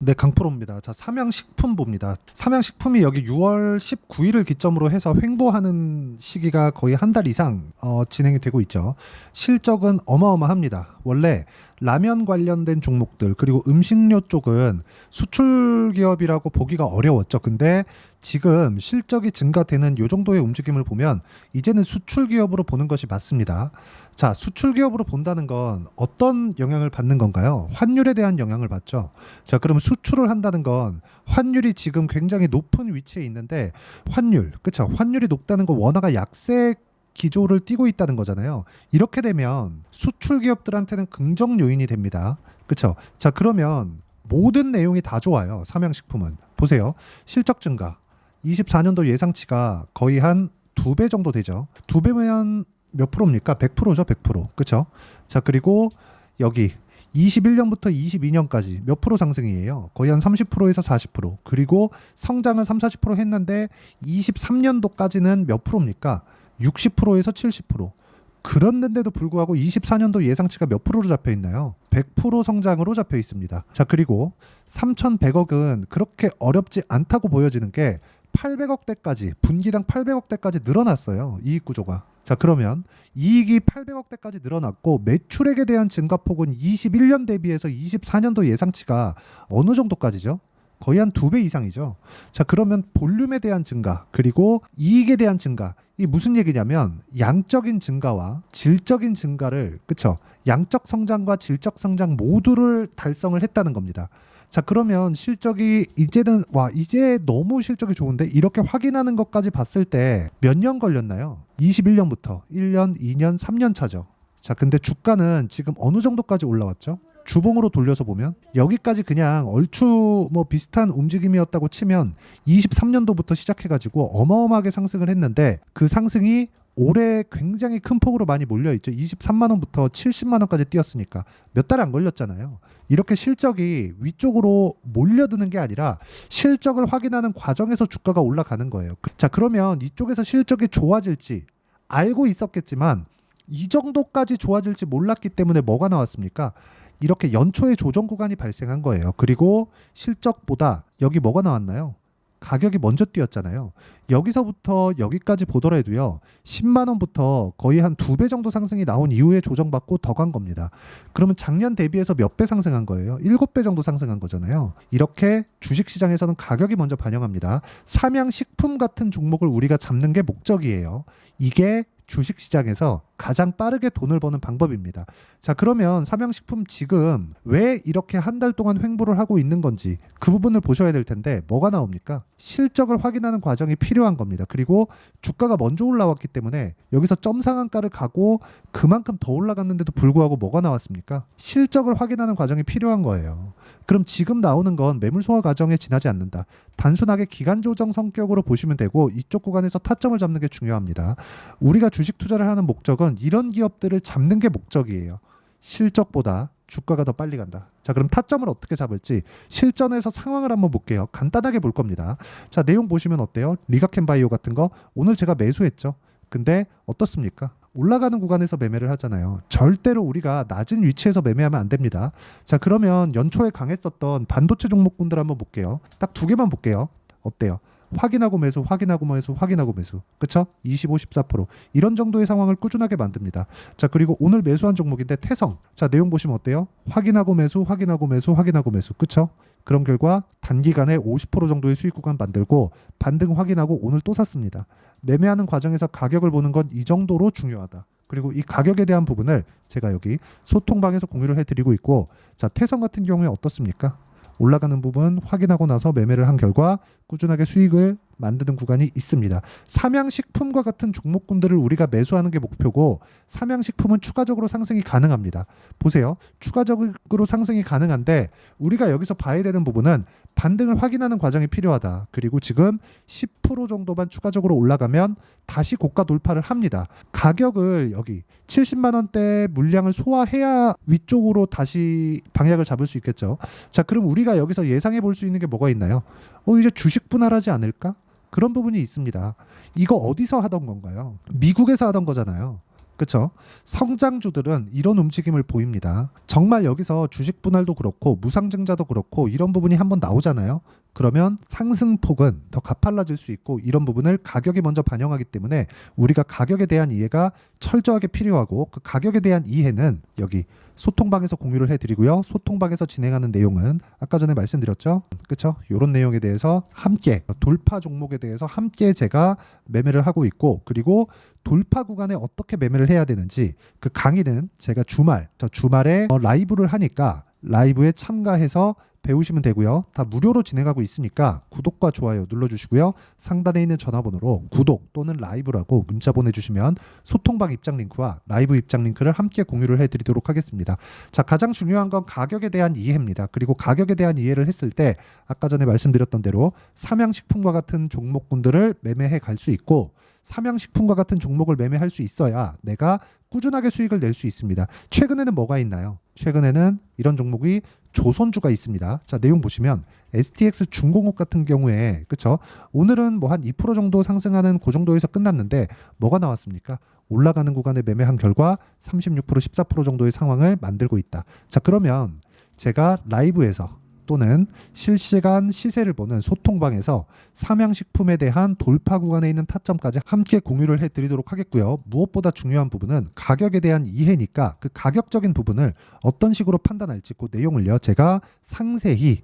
네, 강프로입니다. 자, 삼양식품부입니다. 삼양식품이 여기 6월 19일을 기점으로 해서 횡보하는 시기가 거의 한 달 이상 진행이 되고 있죠. 실적은 어마어마합니다. 원래 라면 관련된 종목들 그리고 음식료 쪽은 수출 기업이라고 보기가 어려웠죠. 근데 지금 실적이 증가되는 이 정도의 움직임을 보면 이제는 수출 기업으로 보는 것이 맞습니다. 자, 수출 기업으로 본다는 건 어떤 영향을 받는 건가요? 환율에 대한 영향을 받죠. 자, 그럼 수출을 한다는 건 환율이 지금 굉장히 높은 위치에 있는데 환율, 그쵸? 환율이 높다는 건 원화가 약세 기조를 띠고 있다는 거잖아요. 이렇게 되면 수출 기업들한테는 긍정 요인이 됩니다. 그쵸? 자, 그러면 모든 내용이 다 좋아요. 삼양식품은. 보세요. 실적 증가. 24년도 예상치가 거의 한 2배 정도 되죠. 2배면 몇 프로입니까? 100%죠, 100%. 그쵸? 자, 그리고 여기 21년부터 22년까지 몇 프로 상승이에요? 거의 한 30%에서 40%. 그리고 성장을 3, 40% 했는데 23년도까지는 몇 프로입니까? 60%에서 70%. 그런데도 불구하고 24년도 예상치가 몇 프로로 잡혀 있나요? 100% 성장으로 잡혀 있습니다. 자, 그리고 3,100억은 그렇게 어렵지 않다고 보여지는 게 800억대까지, 분기당 800억대까지 늘어났어요. 이익 구조가. 자, 그러면 이익이 800억대까지 늘어났고 매출액에 대한 증가폭은 21년 대비해서 24년도 예상치가 어느 정도까지죠? 거의 한 2배 이상이죠. 자, 그러면 볼륨에 대한 증가 그리고 이익에 대한 증가, 이 무슨 얘기냐면 양적인 증가와 질적인 증가를, 그쵸? 양적 성장과 질적 성장 모두를 달성을 했다는 겁니다. 자, 그러면 실적이 이제는 이제 너무 실적이 좋은데 이렇게 확인하는 것까지 봤을 때 몇 년 걸렸나요? 21년부터 1년, 2년, 3년 차죠. 자, 근데 주가는 지금 어느 정도까지 올라왔죠? 주봉으로 돌려서 보면 여기까지 그냥 얼추 뭐 비슷한 움직임이었다고 치면 23년도부터 시작해가지고 어마어마하게 상승을 했는데 그 상승이 올해 굉장히 큰 폭으로 많이 몰려있죠. 23만 원부터 70만 원까지 뛰었으니까 몇 달 안 걸렸잖아요. 이렇게 실적이 위쪽으로 몰려드는 게 아니라 실적을 확인하는 과정에서 주가가 올라가는 거예요. 자, 그러면 이쪽에서 실적이 좋아질지 알고 있었겠지만 이 정도까지 좋아질지 몰랐기 때문에 뭐가 나왔습니까? 이렇게 연초에 조정 구간이 발생한 거예요. 그리고 실적보다 여기 뭐가 나왔나요? 가격이 먼저 뛰었잖아요. 여기서부터 여기까지 보더라도요. 10만 원부터 거의 한 2배 정도 상승이 나온 이후에 조정받고 더 간 겁니다. 그러면 작년 대비해서 몇 배 상승한 거예요? 7배 정도 상승한 거잖아요. 이렇게 주식시장에서는 가격이 먼저 반영합니다. 삼양식품 같은 종목을 우리가 잡는 게 목적이에요. 이게 주식시장에서 가장 빠르게 돈을 버는 방법입니다. 자, 그러면 삼양식품 지금 왜 이렇게 한 달 동안 횡보를 하고 있는 건지 그 부분을 보셔야 될 텐데 뭐가 나옵니까? 실적을 확인하는 과정이 필요한 겁니다. 그리고 주가가 먼저 올라왔기 때문에 여기서 점상한가를 가고 그만큼 더 올라갔는데도 불구하고 뭐가 나왔습니까? 실적을 확인하는 과정이 필요한 거예요. 그럼 지금 나오는 건 매물 소화 과정에 지나지 않는다. 단순하게 기간 조정 성격으로 보시면 되고 이쪽 구간에서 타점을 잡는 게 중요합니다. 우리가 주식 투자를 하는 목적은 이런 기업들을 잡는 게 목적이에요. 실적보다 주가가 더 빨리 간다. 자, 그럼 타점을 어떻게 잡을지 실전에서 상황을 한번 볼게요. 간단하게 볼 겁니다. 자, 내용 보시면 어때요? 리가켄바이오 같은 거 오늘 제가 매수했죠. 근데 어떻습니까? 올라가는 구간에서 매매를 하잖아요. 절대로 우리가 낮은 위치에서 매매하면 안 됩니다. 자, 그러면 연초에 강했었던 반도체 종목군들 한번 볼게요. 딱 2개만 볼게요. 어때요? 확인하고 매수, 확인하고 매수, 확인하고 매수. 그쵸? 25, 14%. 이런 정도의 상황을 꾸준하게 만듭니다. 자, 그리고 오늘 매수한 종목인데 태성. 자, 내용 보시면 어때요? 확인하고 매수, 확인하고 매수, 확인하고 매수. 그쵸? 그런 결과 단기간에 50% 정도의 수익 구간 만들고 반등 확인하고 오늘 또 샀습니다. 매매하는 과정에서 가격을 보는 건 이 정도로 중요하다. 그리고 이 가격에 대한 부분을 제가 여기 소통방에서 공유를 해드리고 있고, 자, 태성 같은 경우에 어떻습니까? 올라가는 부분 확인하고 나서 매매를 한 결과 꾸준하게 수익을 만드는 구간이 있습니다. 삼양식품과 같은 종목군들을 우리가 매수하는 게 목표고 삼양식품은 추가적으로 상승이 가능합니다. 보세요. 추가적으로 상승이 가능한데 우리가 여기서 봐야 되는 부분은 반등을 확인하는 과정이 필요하다. 그리고 지금 10% 정도만 추가적으로 올라가면 다시 고가 돌파를 합니다. 가격을 여기 70만 원대 물량을 소화해야 위쪽으로 다시 방향을 잡을 수 있겠죠. 자, 그럼 우리가 여기서 예상해 볼 수 있는 게 뭐가 있나요? 이제 주식 분할하지 않을까? 그런 부분이 있습니다. 이거 어디서 하던 건가요? 미국에서 하던 거잖아요. 그쵸? 성장주들은 이런 움직임을 보입니다. 정말 여기서 주식 분할도 그렇고 무상증자도 그렇고 이런 부분이 한번 나오잖아요. 그러면 상승폭은 더 가팔라질 수 있고 이런 부분을 가격이 먼저 반영하기 때문에 우리가 가격에 대한 이해가 철저하게 필요하고 그 가격에 대한 이해는 여기 소통방에서 공유를 해드리고요. 소통방에서 진행하는 내용은 아까 전에 말씀드렸죠. 그쵸? 이런 내용에 대해서 함께 돌파 종목에 대해서 함께 제가 매매를 하고 있고 그리고 돌파 구간에 어떻게 매매를 해야 되는지 그 강의는 제가 주말에 라이브를 하니까 라이브에 참가해서 배우시면 되고요. 다 무료로 진행하고 있으니까 구독과 좋아요 눌러주시고요. 상단에 있는 전화번호로 구독 또는 라이브라고 문자 보내주시면 소통방 입장 링크와 라이브 입장 링크를 함께 공유를 해드리도록 하겠습니다. 자, 가장 중요한 건 가격에 대한 이해입니다. 그리고 가격에 대한 이해를 했을 때 아까 전에 말씀드렸던 대로 삼양식품과 같은 종목군들을 매매해 갈 수 있고 삼양식품과 같은 종목을 매매할 수 있어야 내가 꾸준하게 수익을 낼 수 있습니다. 최근에는 뭐가 있나요? 최근에는 이런 종목이 조선주가 있습니다. 자, 내용 보시면 STX 중공업 같은 경우에 그쵸? 오늘은 뭐 한 2% 정도 상승하는 그 정도에서 끝났는데 뭐가 나왔습니까? 올라가는 구간에 매매한 결과 36% 14% 정도의 상황을 만들고 있다. 자, 그러면 제가 라이브에서 또는 실시간 시세를 보는 소통방에서 삼양식품에 대한 돌파 구간에 있는 타점까지 함께 공유를 해드리도록 하겠고요. 무엇보다 중요한 부분은 가격에 대한 이해니까 그 가격적인 부분을 어떤 식으로 판단할지 그 내용을요. 제가 상세히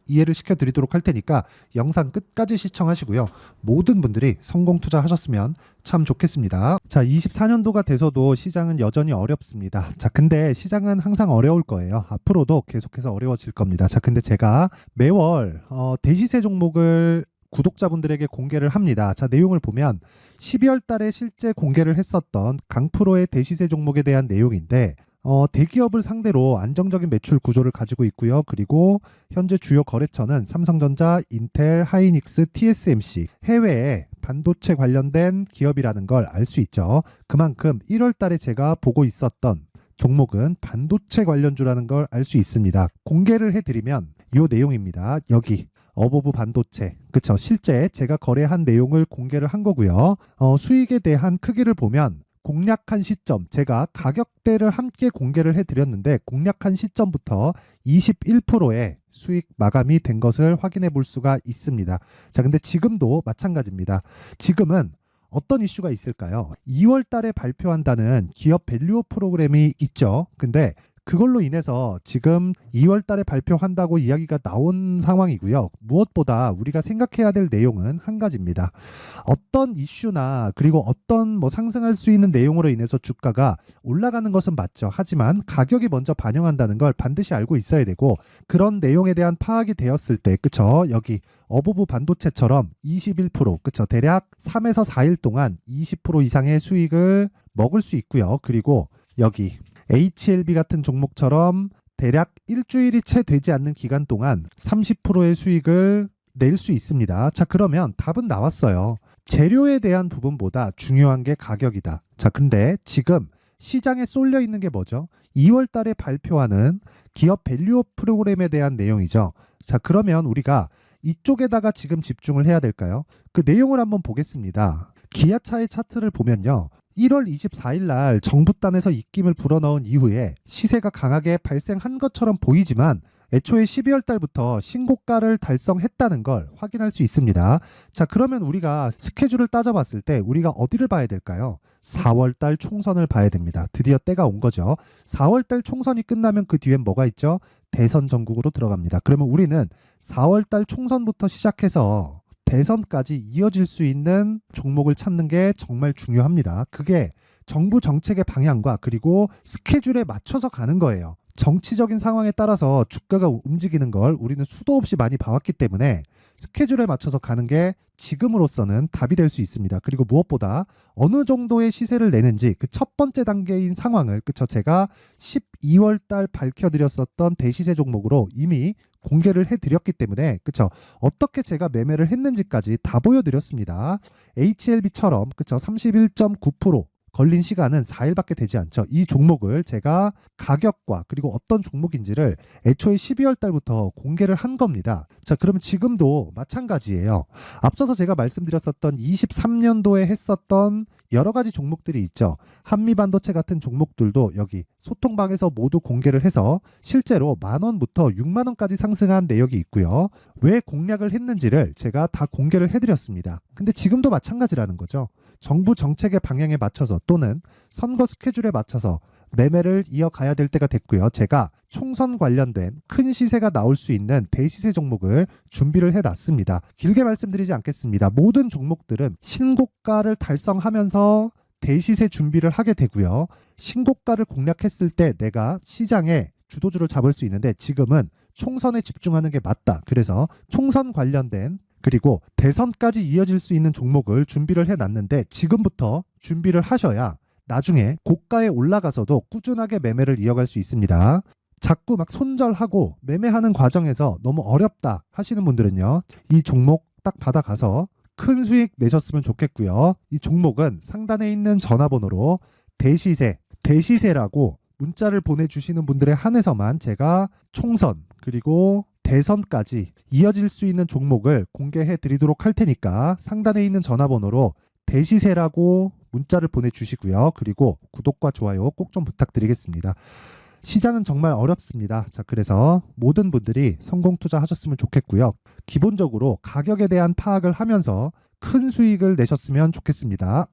이해를 시켜드리도록 할 테니까 영상 끝까지 시청하시고요. 모든 분들이 성공 투자하셨으면 참 좋겠습니다. 자, 24년도가 돼서도 시장은 여전히 어렵습니다. 자, 근데 시장은 항상 어려울 거예요. 앞으로도 계속해서 어려워질 겁니다. 자, 근데 제가 매월 대시세 종목을 구독자분들에게 공개를 합니다. 자, 내용을 보면 12월 달에 실제 공개를 했었던 강프로의 대시세 종목에 대한 내용인데 대기업을 상대로 안정적인 매출 구조를 가지고 있고요. 그리고 현재 주요 거래처는 삼성전자, 인텔, 하이닉스, TSMC, 해외에 반도체 관련된 기업이라는 걸 알 수 있죠. 그만큼 1월 달에 제가 보고 있었던 종목은 반도체 관련주라는 걸 알 수 있습니다. 공개를 해드리면 이 내용입니다. 여기 어보브 반도체, 그쵸? 실제 제가 거래한 내용을 공개를 한 거고요. 수익에 대한 크기를 보면 공략한 시점, 제가 가격대를 함께 공개를 해드렸는데 공략한 시점부터 21%의 수익 마감이 된 것을 확인해 볼 수가 있습니다. 자, 근데 지금도 마찬가지입니다. 지금은 어떤 이슈가 있을까요? 2월 달에 발표한다는 기업 밸류업 프로그램이 있죠. 근데 그걸로 인해서 지금 2월 달에 발표한다고 이야기가 나온 상황이고요. 무엇보다 우리가 생각해야 될 내용은 한 가지입니다. 어떤 이슈나 그리고 어떤 상승할 수 있는 내용으로 인해서 주가가 올라가는 것은 맞죠. 하지만 가격이 먼저 반영한다는 걸 반드시 알고 있어야 되고 그런 내용에 대한 파악이 되었을 때 그쵸? 여기 어보브 반도체처럼 21% 그쵸? 대략 3에서 4일 동안 20% 이상의 수익을 먹을 수 있고요. 그리고 여기 HLB 같은 종목처럼 대략 일주일이 채 되지 않는 기간 동안 30%의 수익을 낼 수 있습니다. 자, 그러면 답은 나왔어요. 재료에 대한 부분보다 중요한 게 가격이다. 자, 근데 지금 시장에 쏠려 있는 게 뭐죠? 2월 달에 발표하는 기업 밸류업 프로그램에 대한 내용이죠. 자, 그러면 우리가 이쪽에다가 지금 집중을 해야 될까요? 그 내용을 한번 보겠습니다. 기아차의 차트를 보면요. 1월 24일 날 정부단에서 입김을 불어넣은 이후에 시세가 강하게 발생한 것처럼 보이지만 애초에 12월 달부터 신고가를 달성했다는 걸 확인할 수 있습니다. 자, 그러면 우리가 스케줄을 따져봤을 때 우리가 어디를 봐야 될까요? 4월 달 총선을 봐야 됩니다. 드디어 때가 온 거죠. 4월 달 총선이 끝나면 그 뒤엔 뭐가 있죠? 대선 전국으로 들어갑니다. 그러면 우리는 4월 달 총선부터 시작해서 대선까지 이어질 수 있는 종목을 찾는 게 정말 중요합니다. 그게 정부 정책의 방향과 그리고 스케줄에 맞춰서 가는 거예요. 정치적인 상황에 따라서 주가가 움직이는 걸 우리는 수도 없이 많이 봐왔기 때문에 스케줄에 맞춰서 가는 게 지금으로서는 답이 될 수 있습니다. 그리고 무엇보다 어느 정도의 시세를 내는지 그 첫 번째 단계인 상황을 그쵸? 제가 12월 달 밝혀드렸었던 대시세 종목으로 이미 공개를 해드렸기 때문에 그쵸? 어떻게 제가 매매를 했는지까지 다 보여드렸습니다. HLB처럼 그쵸? 31.9% 걸린 시간은 4일밖에 되지 않죠. 이 종목을 제가 가격과 그리고 어떤 종목인지를 애초에 12월 달부터 공개를 한 겁니다. 자, 그럼 지금도 마찬가지예요. 앞서서 제가 말씀드렸었던 23년도에 했었던 여러 가지 종목들이 있죠. 한미반도체 같은 종목들도 여기 소통방에서 모두 공개를 해서 실제로 10,000원부터 60,000원까지 상승한 내역이 있고요. 왜 공략을 했는지를 제가 다 공개를 해드렸습니다. 근데 지금도 마찬가지라는 거죠. 정부 정책의 방향에 맞춰서 또는 선거 스케줄에 맞춰서 매매를 이어가야 될 때가 됐고요. 제가 총선 관련된 큰 시세가 나올 수 있는 대시세 종목을 준비를 해놨습니다. 길게 말씀드리지 않겠습니다. 모든 종목들은 신고가를 달성하면서 대시세 준비를 하게 되고요. 신고가를 공략했을 때 내가 시장에 주도주를 잡을 수 있는데 지금은 총선에 집중하는 게 맞다. 그래서 총선 관련된 그리고 대선까지 이어질 수 있는 종목을 준비를 해놨는데 지금부터 준비를 하셔야 나중에 고가에 올라가서도 꾸준하게 매매를 이어갈 수 있습니다. 자꾸 막 손절하고 매매하는 과정에서 너무 어렵다 하시는 분들은요. 이 종목 딱 받아가서 큰 수익 내셨으면 좋겠고요. 이 종목은 상단에 있는 전화번호로 대시세라고 문자를 보내주시는 분들에 한해서만 제가 총선 그리고 대선까지 이어질 수 있는 종목을 공개해 드리도록 할 테니까 상단에 있는 전화번호로 대시세라고 문자를 보내주시고요. 그리고 구독과 좋아요 꼭 좀 부탁드리겠습니다. 시장은 정말 어렵습니다. 자, 그래서 모든 분들이 성공 투자하셨으면 좋겠고요. 기본적으로 가격에 대한 파악을 하면서 큰 수익을 내셨으면 좋겠습니다.